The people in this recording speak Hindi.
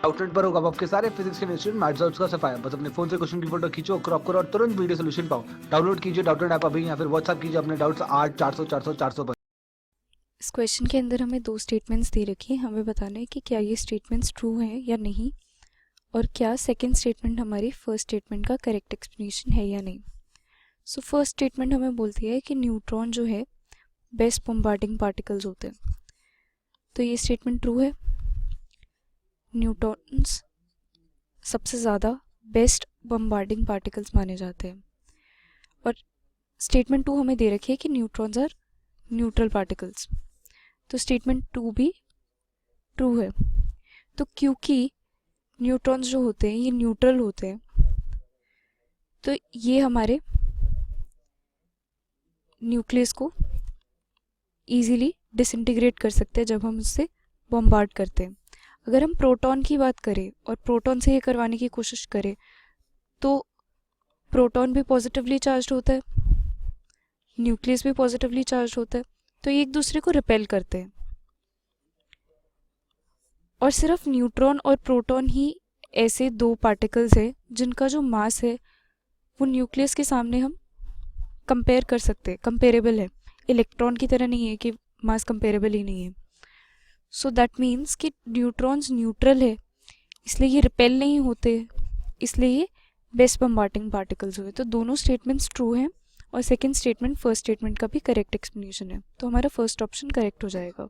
आउटलेट पर होगा आपके सारे फिजिक्स के इंस्टीट्यूट मैथ्स और उसका सफाया। बस अपने फोन से क्वेश्चन की फोटो खींचो, क्रॉप करो और तुरंत वीडियो सोल्यूशन पाओ। डाउनलोड कीजिए डाउटनेट ऐप अभी या फिर व्हाट्सएप कीजिए अपने डाउट्स 8 400 400 400 पर। इस क्वेश्चन के अंदर हमें दो स्टेटमेंट्स दे रखी है। हमें बताना है कि क्या ये स्टेटमेंट्स ट्रू हैं या नहीं, और क्या सेकंड स्टेटमेंट हमारी फर्स्ट स्टेटमेंट का करेक्ट एक्सप्लेनेशन है या नहीं। सो फर्स्ट स्टेटमेंट हमें बोलती है कि न्यूट्रॉन जो है बेस्ट बम्बार्डिंग पार्टिकल्स होते हैं। तो ये स्टेटमेंट ट्रू है। न्यूट्रॉन्स सबसे ज़्यादा बेस्ट बम्बार्डिंग पार्टिकल्स माने जाते हैं। और स्टेटमेंट टू हमें दे रखी है कि न्यूट्रॉन्स आर न्यूट्रल पार्टिकल्स। तो स्टेटमेंट टू भी ट्रू है। तो क्योंकि न्यूट्रॉन्स जो होते हैं ये न्यूट्रल होते हैं, तो ये हमारे न्यूक्लियस को इजीली डिसइंटीग्रेट कर सकते हैं जब हम उससे बॉम्बार्ड करते हैं। अगर हम प्रोटॉन की बात करें और प्रोटॉन से ये करवाने की कोशिश करें तो प्रोटॉन भी पॉजिटिवली चार्ज होता है, न्यूक्लियस भी पॉजिटिवली चार्ज होता है, तो ये एक दूसरे को रिपेल करते हैं। और सिर्फ न्यूट्रॉन और प्रोटॉन ही ऐसे दो पार्टिकल्स हैं जिनका जो मास है वो न्यूक्लियस के सामने हम कंपेयर कर सकते हैं, कंपेरेबल है। इलेक्ट्रॉन की तरह नहीं है कि मास कंपेरेबल ही नहीं है। सो दैट मीन्स कि न्यूट्रॉन्स न्यूट्रल है, इसलिए ये रिपेल नहीं होते, इसलिए ये बेस्ट बम्बार्डिंग पार्टिकल्स हुए। तो दोनों स्टेटमेंट्स ट्रू हैं और सेकंड स्टेटमेंट फर्स्ट स्टेटमेंट का भी करेक्ट एक्सप्लेनेशन है। तो हमारा फर्स्ट ऑप्शन करेक्ट हो जाएगा।